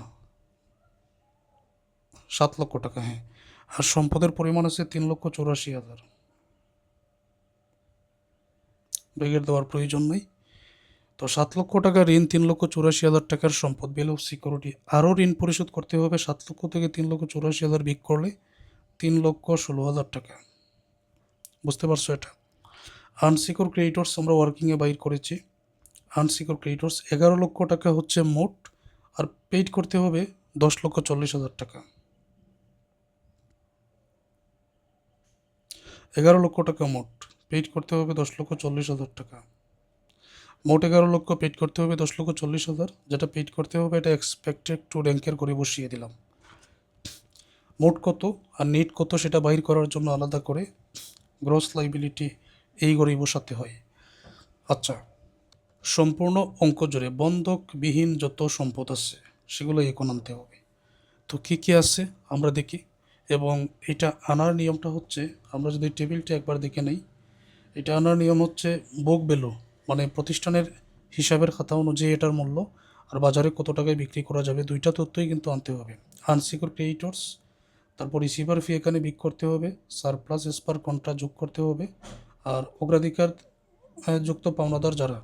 7 লক্ষ টাকা, হ্যাঁ। আর সম্পদের পরিমাণ আছে 3,84,000, ব্রেকেট দেওয়ার প্রয়োজন নেই। তো 7 লক্ষ টাকা ঋণ, 3,84,000 টাকার সম্পদ, বিল অফ সিকিউরিটি। আরও ঋণ পরিশোধ করতে হবে 7 লক্ষ থেকে 3,84,000 বিক করলে 3,16,000 টাকা। বুঝতে পারছো এটা? আনসিকিউর ক্রেডিটর্স আমরা ওয়ার্কিংয়ে বাইর করেছি। আনসিকিউর ক্রেডিটর্স 11 লক্ষ টাকা হচ্ছে মোট, আর পেইড করতে হবে 10,40,000 টাকা। 11 লক্ষ টাকা মোট, পেইড করতে হবে 10,40,000 টাকা। মোট 11 লক্ষ, পেইড করতে হবে 10,40,000, যেটা পেইড করতে হবে এটা এক্সপেক্টেড টু র্যাঙ্কের করে বসিয়ে দিলাম। মোট কত আর নেট কত সেটা বাইর করার জন্য আলাদা করে গ্রস লাইবিলিটি এই ঘরেই বসাতে হয়। আচ্ছা, সম্পূর্ণ অঙ্ক জুড়ে বন্ধকবিহীন যত সম্পদ আছে সেগুলো এখন আনতে হবে। তো কী কী আছে আমরা দেখি, এবং এটা আনার নিয়মটা হচ্ছে, আমরা যদি টেবিলটা একবার দেখে নেই, এটা আনার নিয়ম হচ্ছে বুক ভ্যালু, মানে প্রতিষ্ঠানের হিসাবের খাতা অনুযায়ী এটার মূল্য, আর বাজারে কত টাকায় বিক্রি করা যাবে, দুইটা তথ্যই কিন্তু আনতে হবে। আনসিকিউর ক্রেডিটর্স, তারপর রিসিভার ফি এখানে বিক করতে হবে, সারপ্লাস এস পার কন্ট্রা যোগ করতে হবে, আর অগ্রাধিকার যুক্ত পাওনাদার যারা,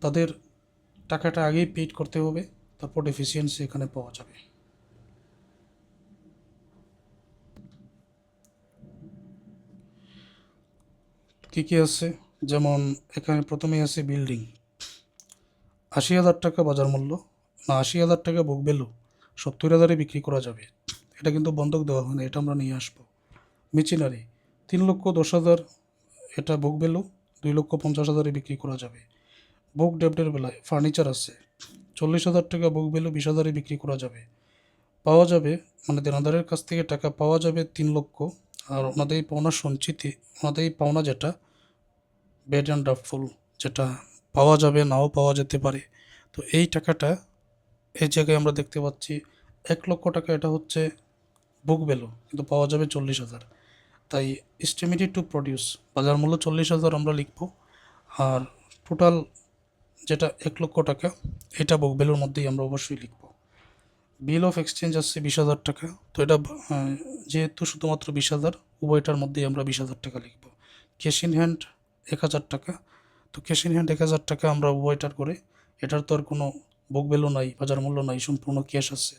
তাদের টাকাটা আগেই পেইড করতে হবে, তারপর ডেফিসিয়েন্সি এখানে পাওয়া যাবে। কী কী আছে, যেমন এখানে প্রথমেই আছে বিল্ডিং, 80,000 টাকা বাজার মূল্য, না 80,000 টাকা বুক ভ্যালু, 70,000-এ বিক্রি করা যাবে, এটা কিন্তু বন্ধক দেওয়া হয় না, এটা আমরা নিয়ে আসবো। মেচিনারি 3,10,000, এটা বুক ভ্যালু, 2,50,000-এ বিক্রি করা যাবে। বুক ডেপ্টের বেলায় ফার্নিচার আছে 40,000 টাকা বুক ভ্যালু, 20,000-এ বিক্রি করা যাবে। পাওয়া যাবে, মানে দেনাদারের কাছ থেকে টাকা পাওয়া যাবে 3 লক্ষ, আর ওনাদের পাওনা সঞ্চিতি, ওনাদের পাওনা যেটা বেড অ্যান্ড ড্রাফটফুল, যেটা পাওয়া যাবে নাও পাওয়া যেতে পারে, তো এই টাকাটা এই জায়গায় আমরা দেখতে পাচ্ছি 1 লক্ষ টাকা, এটা হচ্ছে বুক ভ্যালু, কিন্তু পাওয়া যাবে 40,000। তাই এস্টিমেটেড টু প্রডিউস বাজার মূল্য 40,000 আমরা লিখব, আর টোটাল যেটা 1 লক্ষ টাকা এটা বুক ভ্যালুর মধ্যেই আমরা অবশ্যই লিখব। বিল অফ এক্সচেঞ্জ আসছে 20,000 টাকা, তো এটা যেহেতু শুধুমাত্র 20,000, উভয়টার মধ্যেই আমরা 20,000 টাকা লিখব। ক্যাশ ইন হ্যান্ড 1,000 টাকা, তো ক্যাশ ইন হ্যান্ড 1,000 টাকা আমরা উভয়টার করে, এটার তো আর কোনো বুক ভ্যালু নাই, বাজার মূল্য নাই, সম্পূর্ণ ক্যাশ আছে,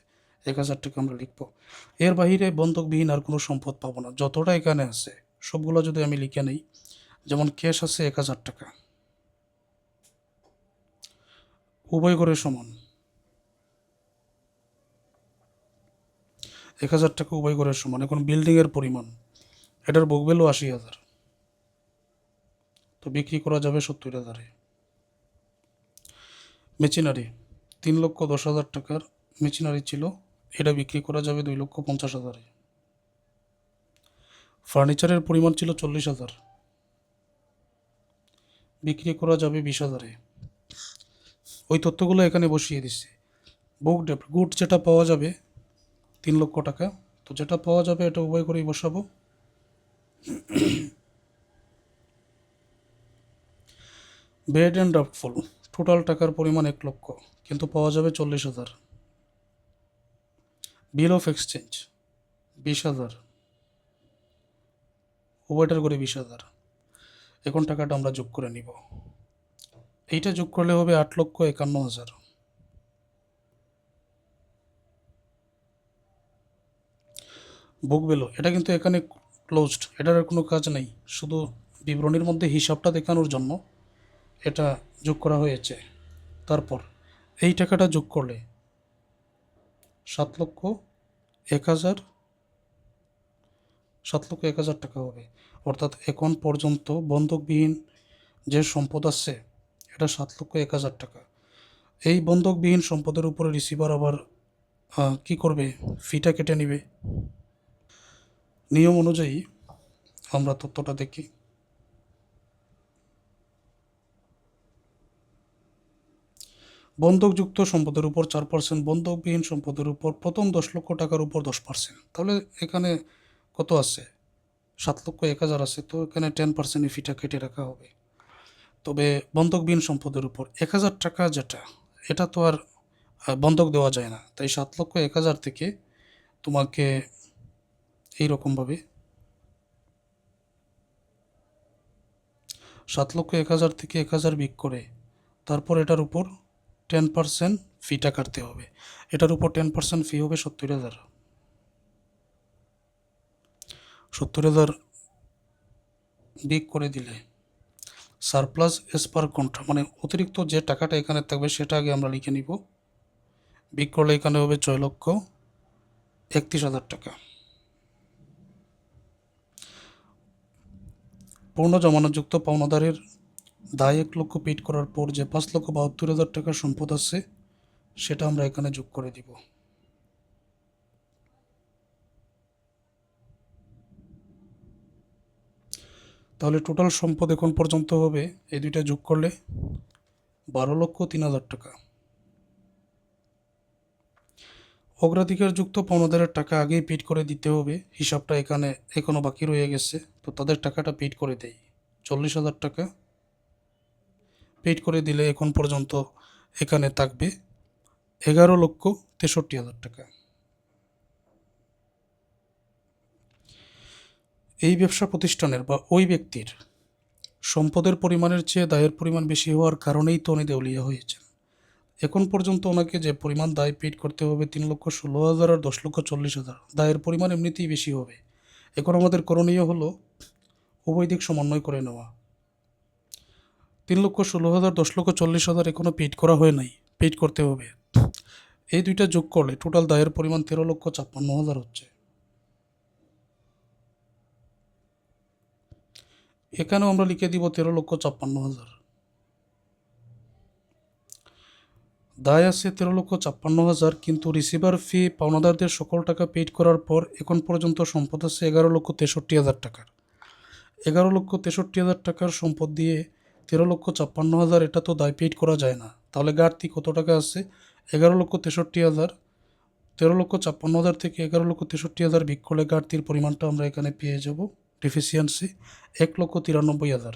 1,000 টাকা আমরা লিখব। এর বাহিরে বন্ধকবিহীন আর কোনো সম্পদ পাবো না, যতটা এখানে আছে সবগুলো যদি আমি লিখে নেই, যেমন ক্যাশ আছে 1,000 টাকা, উভয় করে সমান 1,000 টাকা, উভয় করে সমান। এখন বিল্ডিংয়ের পরিমাণ, এটার বুক ভ্যালু 80,000, তো বিক্রি করা যাবে 70,000-এ। মেচিনারি 3,10,000 টাকার মেচিনারি ছিল, এটা বিক্রি করা যাবে 2,50,000-এ। ফার্নিচারের পরিমাণ ছিল 40,000, বিক্রি করা যাবে 20,000-এ। ওই তথ্যগুলো এখানে বসিয়ে দিচ্ছি। বুক ডেপ্ট, গুড যেটা পাওয়া যাবে 3 লক্ষ টাকা, তো যেটা পাওয়া যাবে এটা উভয় করেই বসাবো। বেড অ্যান্ড ড্রাফটফুল, টোটাল টাকার পরিমাণ 1 লক্ষ, কিন্তু পাওয়া যাবে 40,000। বিল অফ এক্সচেঞ্জ 20,000, উভয়টার করে 20,000। এখন টাকাটা আমরা যোগ করে নিব, এইটা যোগ করলে হবে 8,51,000। বুক ভ্যালু এটা কিন্তু এখানে ক্লোজড, এটার আর কোনো কাজ নেই, শুধু বিবরণীর মধ্যে হিসাবটা দেখানোর জন্য এটা যোগ করা হয়েছে। তারপর এই টাকাটা যোগ করলে 7,01,000 7,01,000 টাকা হবে। অর্থাৎ এখন পর্যন্ত বন্ধকবিহীন যে সম্পদ আছে এটা 7,01,000 টাকা। এই বন্ধকবিহীন সম্পদের উপরে রিসিভার আবার কি করবে, ফিটা কেটে নিবে। নিয়ম অনুযায়ী আমরা তথ্যটা দেখি। বন্ধকযুক্ত সম্পদের উপর 4%, বন্ধকবিহীন সম্পদের উপর প্রথম 10 লক্ষ টাকার উপর 10%। তাহলে এখানে কত আছে, 7,01,000 আছে, তো এখানে 10% ফিটা কেটে রাখা হবে। তবে বন্ধকবিহীন সম্পদের উপর 1,000 টাকা যেটা, এটা তো আর বন্ধক দেওয়া যায় না, তাই 7,01,000 থেকে তোমাকে এইরকমভাবে 7,01,000 থেকে 1,000 বিক করে তারপর এটার উপর 10% ফিটা কাটতে হবে। এটার উপর 10% ফি হবে 70,000। 70,000 বিক করে দিলে সারপ্লাস এস পার কন্ট্রা, মানে অতিরিক্ত যে টাকাটা এখানে থাকবে সেটা আগে আমরা লিখে নিব। বিক করলে এখানে হবে 6,31,000 টাকা। পূর্ণ জমানতযুক্ত পাওনাদারের দায় 1 লক্ষ পেইড করার পর যে 5,72,000 টাকার সম্পদ আছে সেটা আমরা এখানে যোগ করে দিব। তাহলে টোটাল সম্পদ এখন পর্যন্ত হবে, এই দুইটা যোগ করলে 12,03,000 টাকা। অগ্রাধিকারযুক্ত পাওনাদারের টাকা আগেই পেইড করে দিতে হবে, হিসাবটা এখানে এখনও বাকি রয়ে গেছে, তো তাদের টাকাটা পেইড করে দেই। 40,000 টাকা পেইড করে দিলে এখন পর্যন্ত এখানে থাকবে 11,63,000 টাকা। এই ব্যবসা প্রতিষ্ঠানের বা ওই ব্যক্তির সম্পদের পরিমাণের চেয়ে দায়ের পরিমাণ বেশি হওয়ার কারণেই তো উনি দেউলিয়া হয়েছেন। এখন পর্যন্ত ওনাকে যে পরিমাণ দায় পেইড করতে হবে 3,16,000 আর 10,40,000, দায়ের পরিমাণ এমনিতেই বেশি হবে। এখন আমাদের করণীয় হলো উভয় দিক সমন্বয় করে নেওয়া। 3,16,000, 10,40,000 এখনও পেইড করা হয় নাই, পেইড করতে হবে। এই দুইটা যোগ করলে টোটাল দায়ের পরিমাণ 13,56,000 হচ্ছে। এখানেও আমরা লিখে দিব 13,56,000। দায় আছে 13,56,000, কিন্তু রিসিভার ফি পাওনাদারদের সকল টাকা পেইড করার পর এখন পর্যন্ত সম্পদ আছে 11,63,000 টাকার। 11,63,000 টাকার সম্পদ দিয়ে 13,56,000 এটা তো দায় পেইড করা যায় না। তাহলে ঘাটতি কত টাকা আছে, 11,63,000। 13,56,000 থেকে 11,63,000 বিক করলে ঘাটতির পরিমাণটা আমরা এখানে পেয়ে যাব, ডেফিসিয়েন্সি 1,93,000।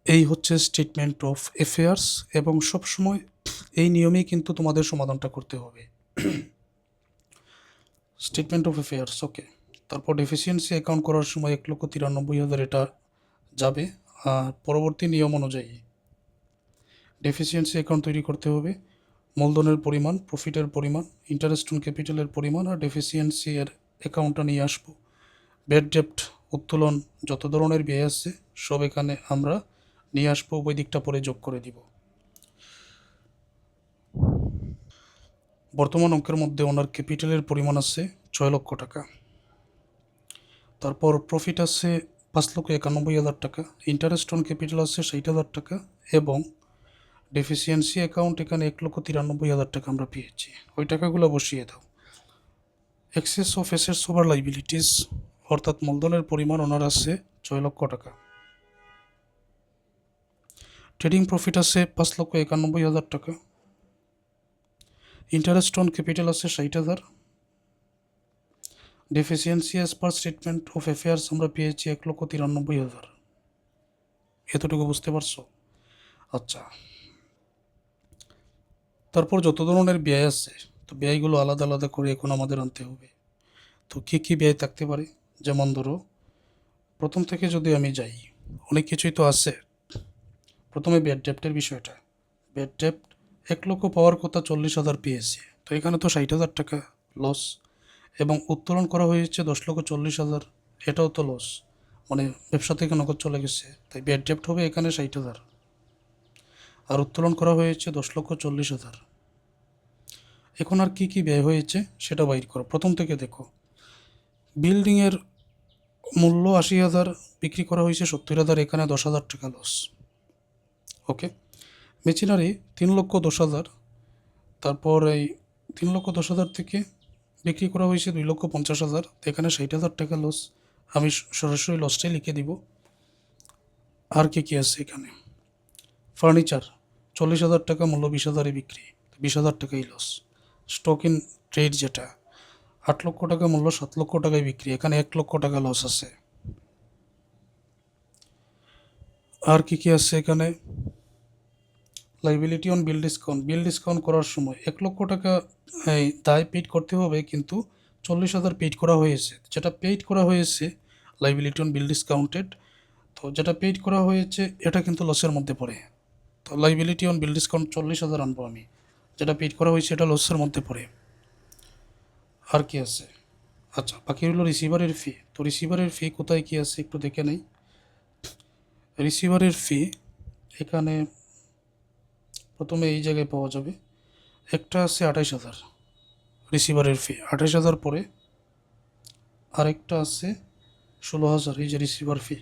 এই হচ্ছে স্টেটমেন্ট অফ অ্যাফেয়ার্স, এবং সবসময় এই নিয়মেই কিন্তু তোমাদের সমাধানটা করতে হবে। স্টেটমেন্ট অফ অ্যাফেয়ার্স, ওকে। তারপর ডেফিসিয়েন্সি অ্যাকাউন্ট করার সময় 1,93,000 এটা যাবে। আর পরবর্তী নিয়ম অনুযায়ী ডেফিসিয়েন্সি অ্যাকাউন্ট তৈরি করতে হবে। মূলধনের পরিমাণ, প্রফিটের পরিমাণ, ইন্টারেস্ট অন ক্যাপিটালের পরিমাণ আর ডেফিসিয়েন্সি এর অ্যাকাউন্টটা নিয়ে আসবো। ব্যাড ডেপ্ট উত্তোলন, যত ধরনের ব্যয় আছে সব এখানে আমরা নিয়ে আসবো, ওই দিকটা পরে যোগ করে দিব। বর্তমান অঙ্কের মধ্যে ওনার ক্যাপিটালের পরিমাণ আছে 6 লক্ষ টাকা। তারপর প্রফিট আছে 5,91,000 টাকা, ইন্টারেস্ট অন ক্যাপিটাল আছে 60,000 টাকা, এবং ডেফিসিয়েন্সি অ্যাকাউন্ট এখানে 1,93,000 টাকা আমরা পেয়েছি। ওই টাকাগুলো বসিয়ে দাও। Access of assets over liabilities, অর্থাৎ মূলধনের পরিমাণ ওনার আছে 6 লক্ষ টাকা। ট্রেডিং প্রফিট আছে 5,91,000 টাকা, ইন্টারেস্ট অন ক্যাপিটাল আছে 60,000, deficiency as per statement of affairs আমরা পেয়েছি 1,93,000। এতটুকু বুঝতে পারছো? আচ্ছা, তারপর যত ধরনের ব্যয় আছে, তো ব্যয়গুলো আলাদা আলাদা করে এখন আমাদের আনতে হবে। তো কী কী ব্যয় থাকতে পারে, যেমন ধরো প্রথম থেকে যদি আমি যাই, অনেক কিছুই তো আছে। প্রথমে ব্যাড ডেপ্টের বিষয়টা, ব্যাড ডেপ্ট 1 লক্ষ পাওয়ার কথা 40,000 পেয়েছি, তো এখানে তো 60,000 টাকা লস, এবং উত্তোলন করা হয়েছে 10,40,000, এটাও তো লস, মানে ব্যবসা থেকে নগদ চলে গেছে, তাই ব্যাড ডেপ্ট হবে এখানে 60,000। আর উত্তোলন করা হয়েছে 10,40,000। এখন আর কি কি ব্যয় হয়েছে সেটা বাইর করো। প্রথম থেকে দেখো, বিল্ডিংয়ের মূল্য 80,000, বিক্রি করা হয়েছে 70,000, এখানে 10,000 টাকা লস। ওকে। মেশিনারি 3,10,000, তারপর এই 3,10,000 থেকে বিক্রি করা হয়েছে 2,50,000, এখানে 60,000 টাকা লস। আমি সরাসরি লসটাই লিখে দিব। আর কি কি আছে এখানে, ফার্নিচার 40,000 টাকা মূল্য, 20,000-এ বিক্রি, 20,000 টাকাই লস। স্টক ইন ট্রেড যেটা 8 লক্ষ টাকা মূল্য, 7 লক্ষ টাকায় বিক্রি, এখানে 1 লক্ষ টাকা লস আছে। আর কি কি আছে এখানে, লাইবিলিটি অন বিল ডিসকাউন্ট করার সময় 1 লক্ষ টাকা দায় পেইড করতে হবে, কিন্তু 40,000 পেইড করা হয়েছে। যেটা পেইড করা হয়েছে লাইবিলিটি অন বিল ডিসকাউন্টেড, তো যেটা পেইড করা হয়েছে এটা কিন্তু লসের মধ্যে পড়ে। তো লাইবিলিটি অন বিল ডিসকাউন্ট 40,000 আনবো আমি, যেটা পেইড করা হয়েছে এটা লসের মধ্যে পড়ে। আর কি আছে, আচ্ছা বাকি হলো রিসিভারের ফি। তো রিসিভারের ফি কোথায় কি আছে একটু দেখে নেই। রিসিভারের ফি এখানে প্রথমে এই জায়গায় পাওয়া যাবে, একটা আছে 28,000 রিসিভারের ফি, 28,000 পরে আরেকটা আছে 16,000, এই যে রিসিভার ফি।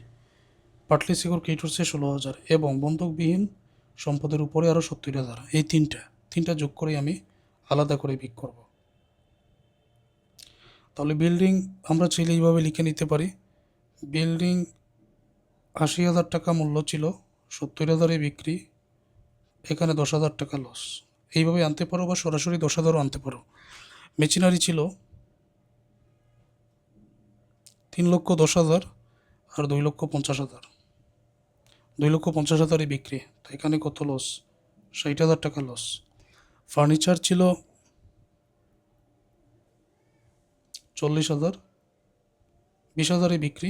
পার্টলি সিকিউর ক্রেডিটর্সে 16,000 এবং বন্ধকবিহীন সম্পদের উপরে আরও 70,000। এই তিনটা যোগ করে আমি আলাদা করে পিক করব। তাহলে বিল্ডিং আমরা চাইলে এইভাবে লিখে নিতে পারি, বিল্ডিং 80,000 টাকা মূল্য ছিল, 70,000-এ বিক্রি, এখানে 10,000 টাকা লস। এইভাবে আনতে পারো বা সরাসরি 10,000-ও আনতে পারো। মেশিনারি ছিল 3,10,000 আর 2,50,000, 2,50,000-ই বিক্রি, তো এখানে কত লস, 60,000 টাকা লস। ফার্নিচার ছিল 40,000, 20,000-এ বিক্রি,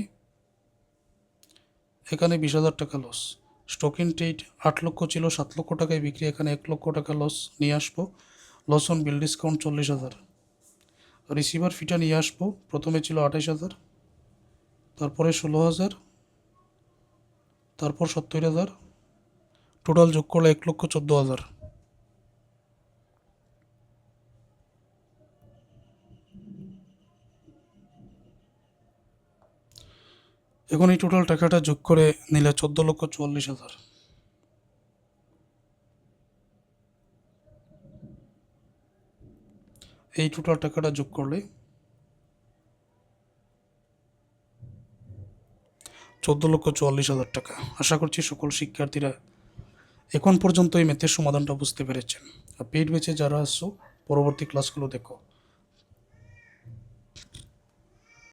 এখানে 20,000 টাকা লস। স্টক ইন ট্রেড 8 লক্ষ ছিল, 7 লক্ষ টাকায় বিক্রি, এখানে 1 লক্ষ টাকা লস নিয়ে আসবো। Loss on bill discount 40,000। Receiver ফিটা নিয়ে আসবো, প্রথমে ছিল 28,000, তারপরে 16,000, তারপর 70,000, টোটাল যোগ করলে 1,14,000। এখন এই টোটাল টাকাটা যোগ করে নিলে 14,44,000। এই টোটাল টাকাটা যোগ করলে 14,44,000 টাকা। আশা করছি সকল শিক্ষার্থীরা এখন পর্যন্ত এই ম্যাথের সমাধানটা বুঝতে পেরেছেন। আর পেইড ব্যাচে যারা আসছো পরবর্তী ক্লাসগুলো দেখো।